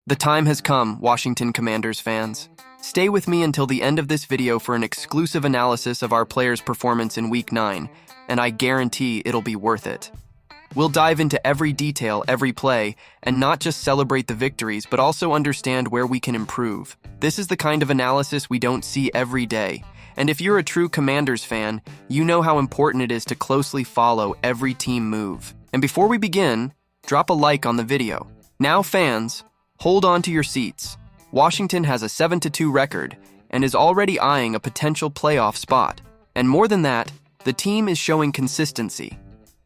The time has come, Washington Commanders fans. Stay with me until the end of this video for an exclusive analysis of our players' performance in Week 9, and I guarantee it'll be worth it. We'll dive into every detail, every play, and not just celebrate the victories, but also understand where we can improve. This is the kind of analysis we don't see every day. And if you're a true Commanders fan, you know how important it is to closely follow every team move. And before we begin, drop a like on the video. Now fans, hold on to your seats. Washington has a 7-2 record and is already eyeing a potential playoff spot. And more than that, the team is showing consistency.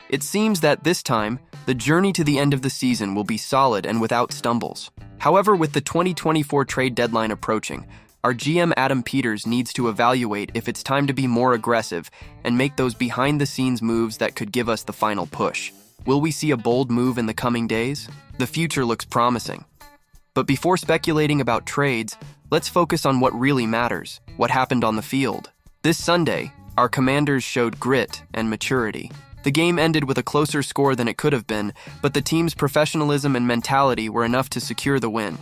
It seems that this time, the journey to the end of the season will be solid and without stumbles. However, with the 2024 trade deadline approaching, our GM Adam Peters needs to evaluate if it's time to be more aggressive and make those behind-the-scenes moves that could give us the final push. Will we see a bold move in the coming days? The future looks promising. But before speculating about trades, let's focus on what really matters, what happened on the field. This Sunday, our Commanders showed grit and maturity. The game ended with a closer score than it could have been, but the team's professionalism and mentality were enough to secure the win.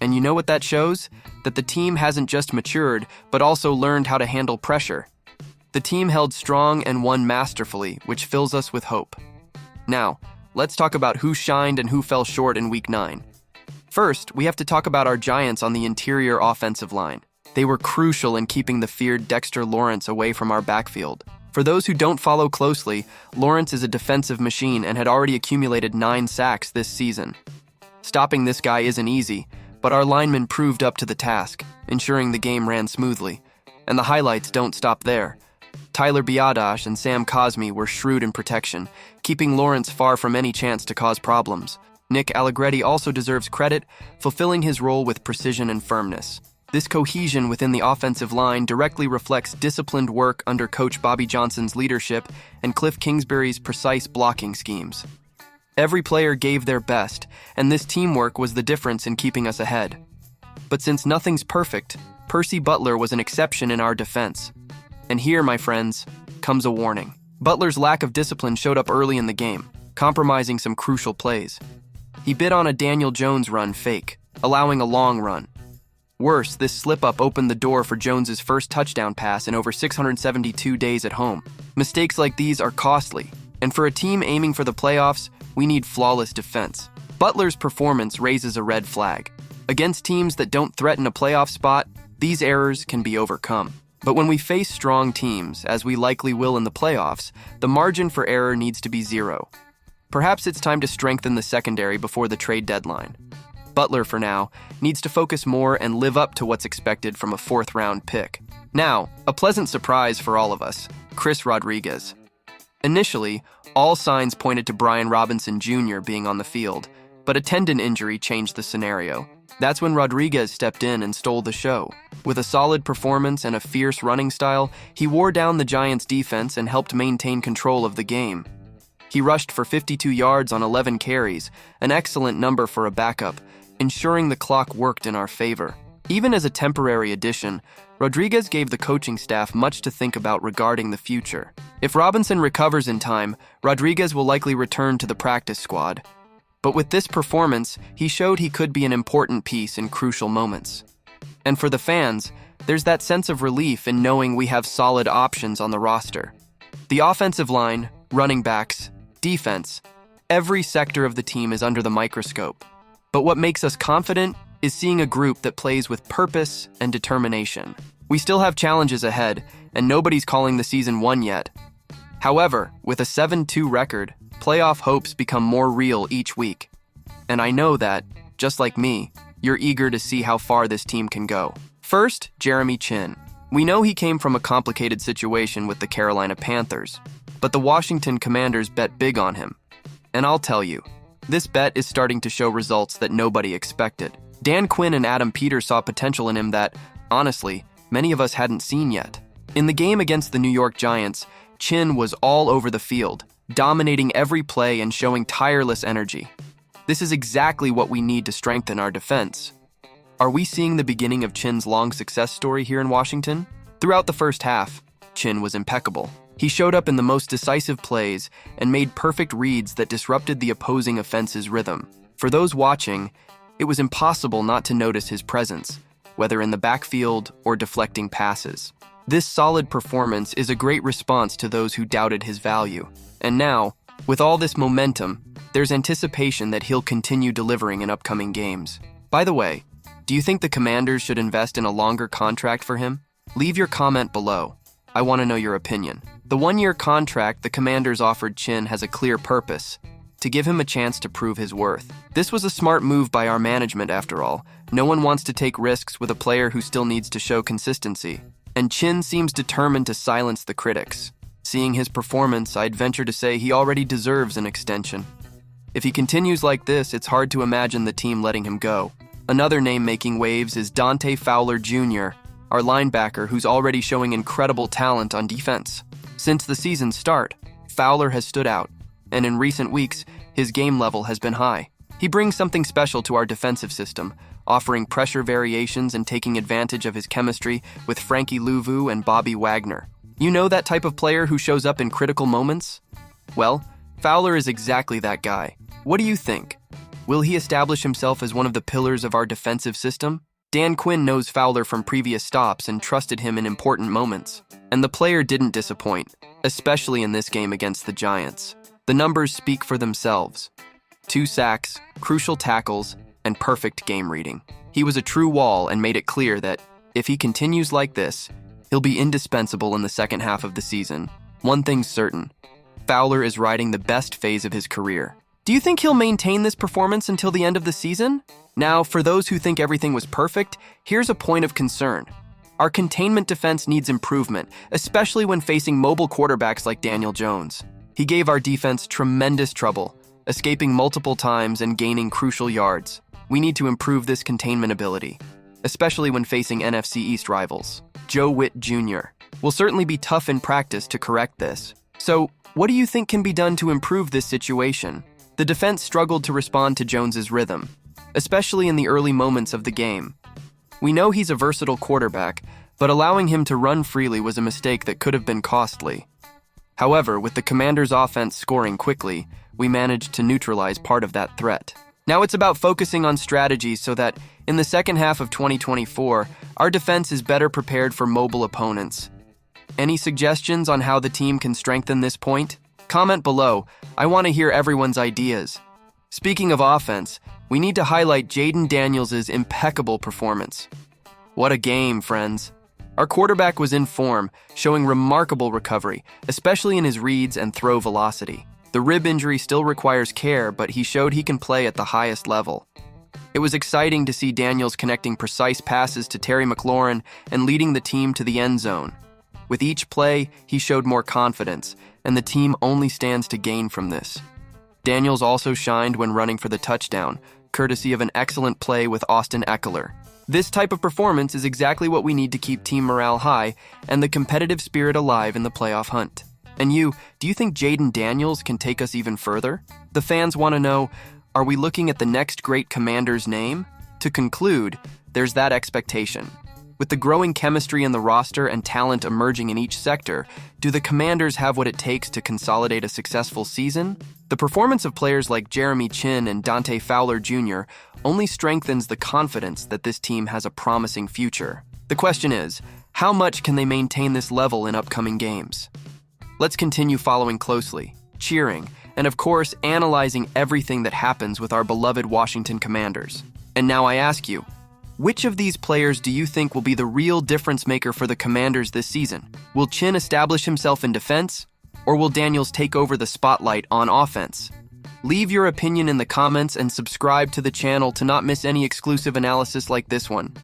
And you know what that shows? That the team hasn't just matured, but also learned how to handle pressure. The team held strong and won masterfully, which fills us with hope. Now, let's talk about who shined and who fell short in Week 9. First, we have to talk about our Giants on the interior offensive line. They were crucial in keeping the feared Dexter Lawrence away from our backfield. For those who don't follow closely, Lawrence is a defensive machine and had already accumulated 9 sacks this season. Stopping this guy isn't easy, but our linemen proved up to the task, ensuring the game ran smoothly. And the highlights don't stop there. Tyler Biadasz and Sam Cosmi were shrewd in protection, keeping Lawrence far from any chance to cause problems. Nick Allegretti also deserves credit, fulfilling his role with precision and firmness. This cohesion within the offensive line directly reflects disciplined work under Coach Bobby Johnson's leadership and Cliff Kingsbury's precise blocking schemes. Every player gave their best, and this teamwork was the difference in keeping us ahead. But since nothing's perfect, Percy Butler was an exception in our defense. And here, my friends, comes a warning. Butler's lack of discipline showed up early in the game, compromising some crucial plays. He bid on a Daniel Jones run fake, allowing a long run. Worse, this slip-up opened the door for Jones's first touchdown pass in over 672 days at home. Mistakes like these are costly, and for a team aiming for the playoffs, we need flawless defense. Butler's performance raises a red flag. Against teams that don't threaten a playoff spot, these errors can be overcome. But when we face strong teams, as we likely will in the playoffs, the margin for error needs to be 0. Perhaps it's time to strengthen the secondary before the trade deadline. Butler, for now, needs to focus more and live up to what's expected from a 4th-round pick. Now, a pleasant surprise for all of us, Chris Rodriguez. Initially, all signs pointed to Brian Robinson Jr. being on the field, but a tendon injury changed the scenario. That's when Rodriguez stepped in and stole the show. With a solid performance and a fierce running style, he wore down the Giants' defense and helped maintain control of the game. He rushed for 52 yards on 11 carries, an excellent number for a backup, ensuring the clock worked in our favor. Even as a temporary addition, Rodriguez gave the coaching staff much to think about regarding the future. If Robinson recovers in time, Rodriguez will likely return to the practice squad. But with this performance, he showed he could be an important piece in crucial moments. And for the fans, there's that sense of relief in knowing we have solid options on the roster. The offensive line, running backs, defense, every sector of the team is under the microscope. But what makes us confident is seeing a group that plays with purpose and determination. We still have challenges ahead, and nobody's calling the season won yet. However, with a 7-2 record, playoff hopes become more real each week. And I know that, just like me, you're eager to see how far this team can go. First, Jeremy Chinn. We know he came from a complicated situation with the Carolina Panthers, but the Washington Commanders bet big on him. And I'll tell you, this bet is starting to show results that nobody expected. Dan Quinn and Adam Peters saw potential in him that, honestly, many of us hadn't seen yet. In the game against the New York Giants, Chinn was all over the field, dominating every play and showing tireless energy. This is exactly what we need to strengthen our defense. Are we seeing the beginning of Chinn's long success story here in Washington? Throughout the first half, Chinn was impeccable. He showed up in the most decisive plays and made perfect reads that disrupted the opposing offense's rhythm. For those watching, It was impossible not to notice his presence, whether in the backfield or deflecting passes. This solid performance is a great response to those who doubted his value. And now, with all this momentum, there's anticipation that he'll continue delivering in upcoming games. By the way, do you think the Commanders should invest in a longer contract for him? Leave your comment below. I want to know your opinion. The one-year contract the Commanders offered Chin has a clear purpose: to give him a chance to prove his worth. This was a smart move by our management after all. No one wants to take risks with a player who still needs to show consistency. And Chin seems determined to silence the critics. Seeing his performance, I'd venture to say he already deserves an extension. If he continues like this, it's hard to imagine the team letting him go. Another name making waves is Dante Fowler Jr., our linebacker who's already showing incredible talent on defense. Since the season's start, Fowler has stood out, and in recent weeks, his game level has been high. He brings something special to our defensive system, offering pressure variations and taking advantage of his chemistry with Frankie Louvu and Bobby Wagner. You know that type of player who shows up in critical moments? Well, Fowler is exactly that guy. What do you think? Will he establish himself as one of the pillars of our defensive system? Dan Quinn knows Fowler from previous stops and trusted him in important moments. And the player didn't disappoint, especially in this game against the Giants. The numbers speak for themselves. 2 sacks, crucial tackles, and perfect game reading. He was a true wall and made it clear that if he continues like this, he'll be indispensable in the second half of the season. One thing's certain: Fowler is riding the best phase of his career. Do you think he'll maintain this performance until the end of the season? Now, for those who think everything was perfect, here's a point of concern. Our containment defense needs improvement, especially when facing mobile quarterbacks like Daniel Jones. He gave our defense tremendous trouble, escaping multiple times and gaining crucial yards. We need to improve this containment ability, especially when facing NFC East rivals. Joe Witt Jr. will certainly be tough in practice to correct this. So, what do you think can be done to improve this situation? The defense struggled to respond to Jones's rhythm, especially in the early moments of the game. We know he's a versatile quarterback, but allowing him to run freely was a mistake that could have been costly. However, with the Commanders' offense scoring quickly, we managed to neutralize part of that threat. Now it's about focusing on strategies so that, in the second half of 2024, our defense is better prepared for mobile opponents. Any suggestions on how the team can strengthen this point? Comment below. I want to hear everyone's ideas. Speaking of offense, we need to highlight Jaden Daniels' impeccable performance. What a game, friends. Our quarterback was in form, showing remarkable recovery, especially in his reads and throw velocity. The rib injury still requires care, but he showed he can play at the highest level. It was exciting to see Daniels connecting precise passes to Terry McLaurin and leading the team to the end zone. With each play, he showed more confidence, and the team only stands to gain from this. Daniels also shined when running for the touchdown, courtesy of an excellent play with Austin Eckler. This type of performance is exactly what we need to keep team morale high and the competitive spirit alive in the playoff hunt. And do you think Jaden Daniels can take us even further? The fans want to know, are we looking at the next great Commander's name? To conclude, there's that expectation. With the growing chemistry in the roster and talent emerging in each sector, do the Commanders have what it takes to consolidate a successful season? The performance of players like Jeremy Chin and Dante Fowler Jr. only strengthens the confidence that this team has a promising future. The question is, how much can they maintain this level in upcoming games? Let's continue following closely, cheering, and of course, analyzing everything that happens with our beloved Washington Commanders. And now I ask you, which of these players do you think will be the real difference maker for the Commanders this season? Will Chin establish himself in defense, or will Daniels take over the spotlight on offense? Leave your opinion in the comments and subscribe to the channel to not miss any exclusive analysis like this one.